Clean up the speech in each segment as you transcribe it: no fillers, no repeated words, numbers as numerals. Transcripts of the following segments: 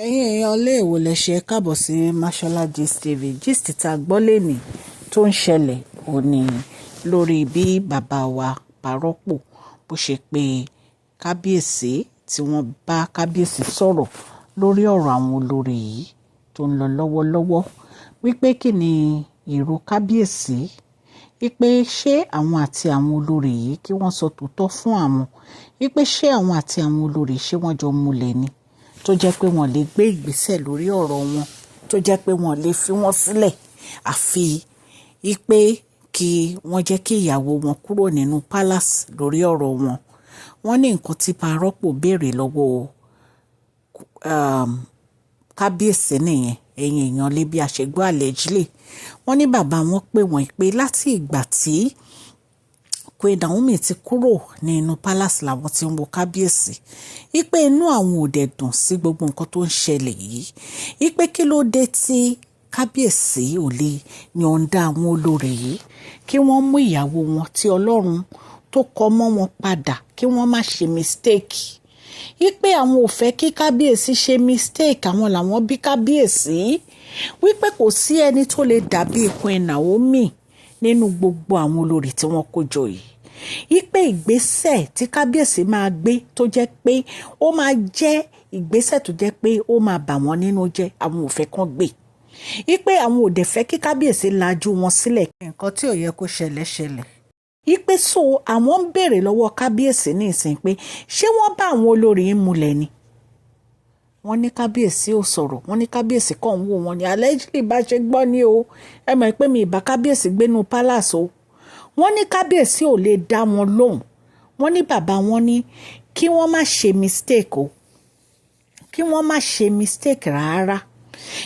ẹ̀yin èèyàn ilé ìwò lẹ ṣe káàbọ̀ sí Mashola Gist TV. Gist tá a gbọ́ lẹ́nìí tó ń ṣẹlẹ̀ òní lórí bí bàbá wa Ropo bó ṣe pé kábíyèsí tí wọ́n bá kábíyèsí sọ̀rọ̀ lórí ọ̀rọ̀ àwọn olórí yìí tó ń lọ lọ́wọ́lọ́wọ́ wípé kí ni èrò kábíyèsí wípé ṣé àwọn àti àwọn olórí yìí kí wọ́n sọ tòótọ́ fún àwọn wípé ṣé àwọn àti àwọn olórí ṣé wọ́n jọ múlẹ̀ ni tó jẹ́ pé wọ́n lè gbé ìgbésẹ̀ lórí ọ̀rọ̀ wọn tó jẹ́ pé wọ́n lè fi wọ́n sílẹ̀ àfi wípé kí wọ́n jẹ́ kí ìyàwó wọn kúrò nínú palace lórí ọ̀rọ̀ wọn. Wọ́n ní nǹkan tí Ropo béèrè lọ́wọ́ kábíyèsí nìyẹn ẹ̀yin èèyàn lé bí a ṣe gbọ́ allegedly. Wọ́n ní bàbá wọn pè wọ́n pé láti ìgbà tí Queen Naomi ti kúrò nínú palace làwọn ti ń wo kábíyèsí wípé inú àwọn ò dẹ̀ dùn sí gbogbo nǹkan tó ń ṣẹlẹ̀ yìí wípé kí ló dé tí kábíyèsí ò lè yọ̀ǹda àwọn olórí yìí kí wọ́n mú ìyàwó wọn tí Ọlọ́run tó kọ mọ́ wọn padà kí wọ́n má ṣe mistake wípé àwọn ò fẹ́ kí kábíyèsí ṣe mistake àwọn làwọn bí kábíyèsí wípé kò sí ẹni tó lè dàbí Queen Naomi nínú gbogbo àwọn olórí tí wọ́n kó jọ yìí wípé ìgbésẹ̀ tí kábíyèsí máa gbé tó jẹ́ pé ó máa jẹ́ ìgbésẹ̀ tó jẹ́ pé ó máa bà wọ́n nínú jẹ́ àwọn ò fẹ́ kán gbé wípé àwọn ò dẹ̀ fẹ́ kí kábíyèsí lajú wọn sílẹ̀ nǹkan tí ò yẹ kó ṣẹlẹ̀ ṣẹlẹ̀ wípé so àwọn ń béèrè lọ́wọ́ kábíyèsí ní ìsìn pé ṣé wọ́n bá àwọn olórí ń múlẹ̀ ni wọ́n ní kábíyèsí ò sọ̀rọ̀ wọ́n ní kábíyèsí kàn ń wò wọ́n ní allegedly bá ṣe gbọ́ ní o ẹ mọ̀ pé mi ìbá kábíyèsí gbénú palace o wọ́n ní kábíyèsí ò lè dá wọn lóhùn wọ́n ní bàbá wọn ní kí wọ́n má ṣe mistake o kí wọ́n má ṣe mistake rárá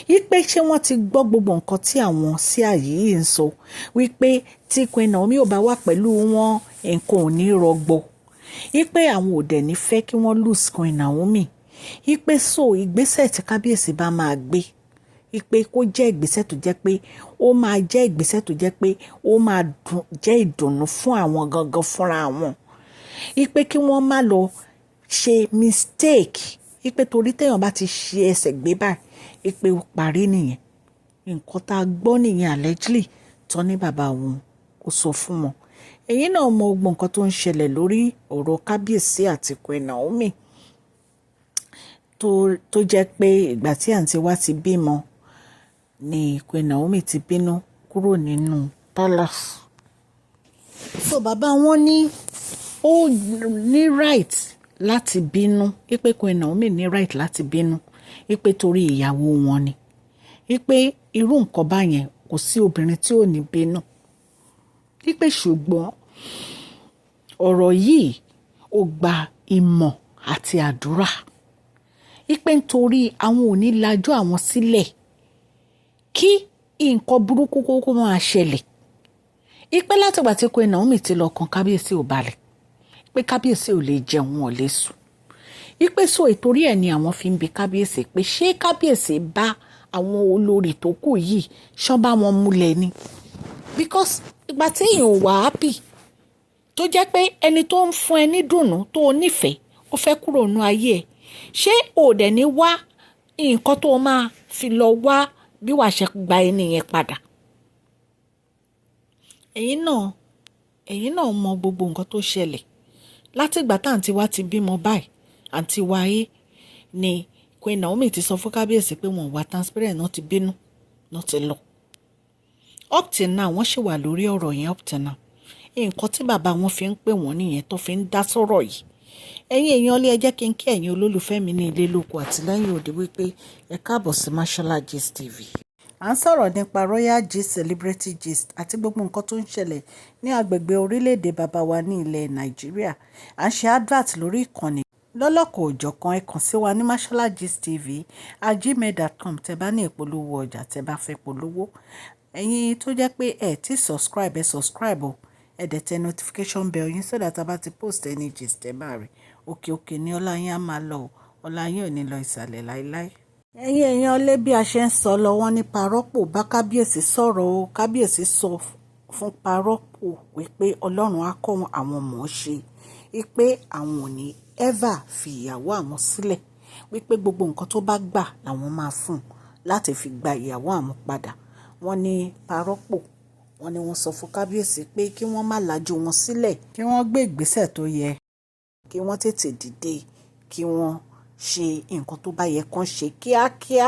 wípé ṣé wọ́n ti gbọ́ gbogbo nǹkan tí àwọn sí àyè yìí ń sọ wípé tí Queen Naomi ò bá wà pẹ̀lú wọn nǹkan ò ní rọgbọ wípé àwọn ò dẹ̀ ní fẹ́ kí wọ́n lose Queen Naomi wípé so ìgbésẹ̀ tí kábíyèsí bá máa gbé wípé kó jẹ́ ìgbésẹ̀ tó jẹ́ pé ó máa jẹ́ ìgbésẹ̀ tó jẹ́ pé ó máa jẹ́ ìdùnnú fún àwọn gangan fúnra wọn wípé kí wọ́n má lọ ṣe mistake wípé torí téèyàn bá ti ṣe ẹsẹ̀ gbé báyìí wípé ó parí nìyẹn nǹkan tá a gbọ́ nìyẹn allegedly tán ní bàbá wọn kò sọ fún wọn. èyí náà mọ gbogbo nǹkan tó ń ṣẹlẹ̀ lórí ọ̀rọ̀ kábíyèsí àti Queen Naomi tó jẹ́ pé ìgbà tí àǹtí wa ti bímọ ni Queen Naomi ti bínú kúrò nínú palace. so bàbá wọn ní ó ní right láti bínú wípé Queen Naomi ní right láti bínú wípé torí ìyàwó wọn ni wípé irú nǹkan báyẹn kò sí obìnrin tí ò ní bínú wípé ṣùgbọ́n ọ̀rọ̀ yìí ó gba ìmọ̀ àti àdúrà wípé nítorí àwọn ò ní lajú àwọn sílẹ̀ kí nǹkan burúkú kókó máa ṣẹlẹ̀ wípé látìgbà tí Queen Naomi ti lọ kan kábíyèsí ò balẹ̀ pé kábíyèsí ò lè jẹun ò lè sùn wípé so ìtorí ẹ̀ ni àwọn fi ń bi kábíyèsí pé ṣé kábíyèsí bá àwọn olórí tó kù yìí ṣán bá wọn múlẹ̀ ni because ìgbà tí èèyàn wà happy tó jẹ́ pé ẹni tó ń fún ẹ ní dùnnú tó o nífẹ̀ẹ́ ó fẹ́ kúrò nínú ayé ẹ̀ ṣé o dẹ̀ ní wá nǹkan tó máa fi lọ wá bí wàá ṣe gba ẹni yẹn padà. ẹ̀yin náà mọ gbogbo nǹkan tó ṣẹlẹ̀ látìgbà tá àǹtí wa ti bímọ báyìí àǹtí wa ayé ni Queen Naomi ti sọ fún kábíyèsí pé wọ́n wà transparent náà ti bínú náà ti lọ up till now wọ́n ṣì wà lórí ọ̀rọ̀ yẹn up till now nǹkan tí bàbá wọn fi ń pè wọ́n nìyẹn tó fi ń dá sọ̀rọ̀ yìí. ẹ̀yin èèyàn lé ẹ jẹ́ kí n kí ẹ̀yin olólùfẹ́ mi ní ilé lóko àti lẹ́yìn òde wípé ẹ káàbọ̀ sí Mashola Gist TV. à ń sọ̀rọ̀ nípa royal gist celebrity gist àti gbogbo nǹkan tó ń ṣẹlẹ̀ ní agbègbè orílẹ̀-èdè bàbá wa ní ilẹ̀ Nàìjíríà. à ń ṣe advert lórí ìkànnì lọ́lọ́kọ̀ òjọ̀kan ẹ kàn sí wa ní Mashola Gist TV @gmail.com tẹ́ bá ní ìpolówó ọjà tẹ́ bá fẹ́ polówó. ẹ̀yin tó jẹ́ pé ẹ ti subscribe ẹ subscribe o ẹ dẹ̀ tẹ notification bell yín so that a bá ti post any gist ẹ máa rí òkè òkè ní ọlá yín á máa lọ o ọlá yín ò ní lọ ìsàlẹ̀ láéláé. ẹ̀yin èèyàn lé bí a ṣe ń sọ lọ wọ́n ní Ropo bá kábíyèsí sọ̀rọ̀ o kábíyèsí sọ fún Ropo wípé Ọlọ́run á kọ́ àwọn mọ̀ ọ́ ṣe wípé àwọn ò ní ever fi ìyàwó àwọn sílẹ̀ wípé gbogbo nǹkan tó bá gbà làwọn máa fún láti fi gba ìyàwó àwọn padà. Wọ́n ní parọ́pò, wọ́n ní wọ́n sọ fún kábíyèsí pé kí wọ́n má lajú wọn sílẹ̀, kí wọ́n gbé ìgbésẹ̀ tó yẹ, kí wọ́n tètè dìde, kí wọ́n ṣe nǹkan tó bá yẹ kán ṣe kíákíá.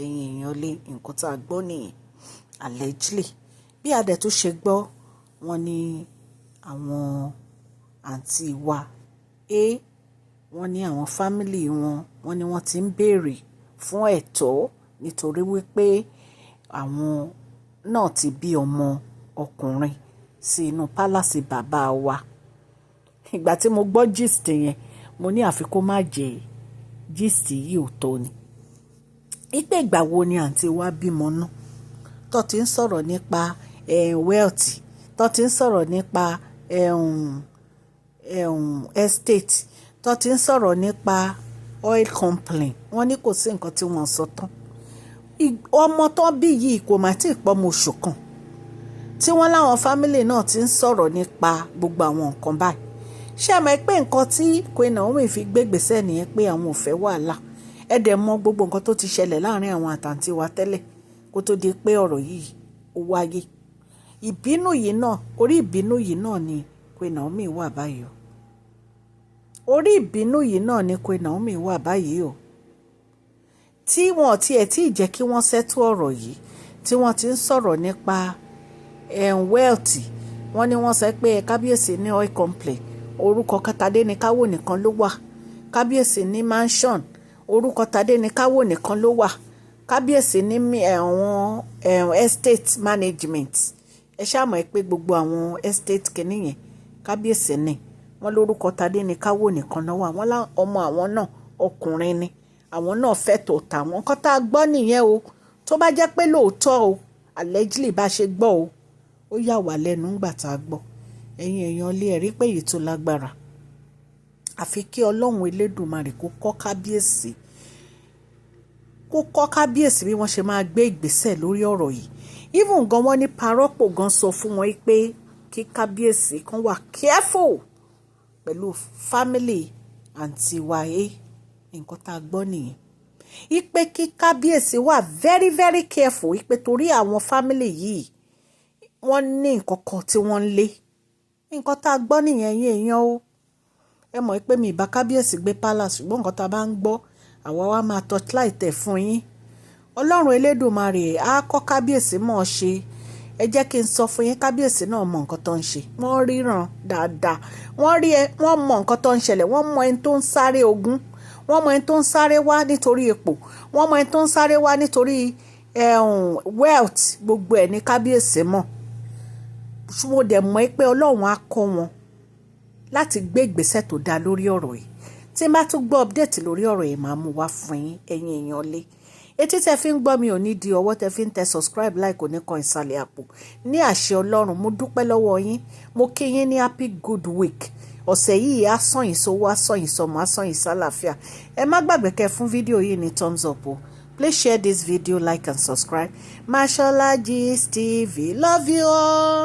Ẹ̀yin èèyàn lé nǹkan tá a gbọ́ nìyẹn allegedly. Bí a dẹ̀ tó ṣe gbọ́, wọ́n ní àwọn àǹtí wa wọ́n ní àwọn fámìlì wọn, wọ́n ní wọ́n ti ń béèrè fún ẹ̀tọ́ nítorí wípé àwọn náà ti bí ọmọ ọkùnrin sí inú pálásì bàbá wa. Ìgbà tí mo gbọ́ gist yẹn, mo ní àfi kó má jẹ́ gist yìí ò tó ni. Ìpè ìgbà wo ni àǹtí wa bímọ náà? Tó ti ń sọ̀rọ̀ nípa wealth, tó ti ń sọ̀rọ̀ nípa estate, tó ti ń sọ̀rọ̀ nípa oil company. Wọ́n ní kò sí nǹkan tí wọ́n sọ tán. Ọmọ tó bí yìí kò má tí ì pọ́mọ oṣù kan tí wọ́n láwọn fámílì náà ti ń sọ̀rọ̀ nípa gbogbo àwọn nǹkan báyìí. Ṣé ẹ mọ̀ pé nǹkan tí Queen Naomi fi gbé gbèsè nìyẹn pé àwọn ò fẹ́ wàhálà. Ẹ dẹ̀ mọ̀ gbogbo nǹkan tó ti ṣẹlẹ̀ láàrin àwọn àtàntí wa tẹ́lẹ̀ kó tó di pé ọ̀rọ̀ yìí ó wáyé. Ìbínú yìí náà, orí ìbínú yìí náà ni Queen Naomi wà báyìí o. Orí ìbínú yìí náà ni Queen Naomi wà báyìí o. Tí wọ́n tiẹ̀ tí ì jẹ́ kí wọ́n ṣẹ́tù ọ̀rọ̀ yìí, tí wọ́n ti ń sọ̀rọ̀ nípa wealth. Wọ́n ní wọ́n sọ pé kábíyèsí ní oil company, orúkọ Tadé ní káwò nìkan ló wà. Kábíyèsí ní mansion, orúkọ Tadé ní káwò nìkan ló wà. Kábíyèsí ní àwọn estate management. Ẹ ṣáà mọ̀ pé gbogbo àwọn estate kìíní yẹn kábíyèsí ní wọ́n lórúkọ Tadé ní káwò nìkan náà wà. Wọ́n lá ọmọ àwọn náà ọkùnrin ni, àwọn náà fẹ́ tó ta wọn. Nǹkan tá a gbọ́ nìyẹn o. Tó bá jẹ́ pé lóòótọ́ o, allegedly bá ṣe gbọ́ o, ó yà wá lẹ́nu ńgbà tá a gbọ́. Ẹ̀yin èèyàn lé ẹ̀rí pé èyí tó lágbára. Àfi kí Ọlọ́run Elédùmarè kó kọ́ kábíyèsí bí wọ́n ṣe máa gbé ìgbésẹ̀ lórí ọ̀rọ̀ yìí. Even gan wọ́n ní parọ́pò gan sọ fún wọn pé kí kábíyèsí kan wà careful pẹ̀lú family àǹtí wa nǹkan tá a gbọ́ nìyẹn. Ipe kí kábíyèsí wà very very careful ipe torí àwọn family yìí wọ́n ní nǹkan kan tí wọ́n ń lé. Nǹkan tá a gbọ́ nìyẹn yín èèyàn o. Ẹ mọ̀ pé mi ìbá kábíyèsí gbé palace, ṣùgbọ́n nǹkan tá a bá ń gbọ́ àwa wa máa torchlight ẹ̀ fún yín. Ọlọ́run Elédùmarè á kọ́ kábíyèsí mọ̀ ọ́ ṣe. Ẹ jẹ́ kí n sọ fún yín, kábíyèsí náà mọ nǹkan tó ń ṣe. Wọ́n ríran dáadáa. Wọ́n mọ nǹkan tó ń ṣẹlẹ̀. Wọ́n mọ ẹni tó ń sáré ogun. Wọ́n mọ ẹni tó ń sáré wá nítorí epo. Wọ́n mọ ẹni tó ń sáré wá nítorí wealth. Gbogbo ẹ̀ ní kábíyèsí mọ̀. Mo dẹ̀ mọ̀ pé Ọlọ́run á kọ́ wọn láti gbé ìgbésẹ̀ tó dáa lórí ọ̀rọ̀ yìí. Tí n bá tún gbọ́ update lórí ọ̀rọ̀ yìí, máa mú wá fún yín, ẹ̀yin èèyàn lé. Etí tẹ fi ń gbọ́ mi ò ní di, ọwọ́ tẹ fi ń tẹ subscribe like kò ní kan ìsàlẹ̀ àpò. Ní àṣẹ Ọlọ́run, mo dúpẹ́ lọ́wọ́ yín. Mo kí yín ní happy good week. Ọ̀sẹ̀ yìí á sàn yín sówó, á sàn yín sọmọ, á sàn yín sálàáfíà. Ẹ má gbàgbé kẹ́ fún fídíò yìí ní thumbs up o. Please share this video, like and subscribe. Mashola Gist TV. Love you all.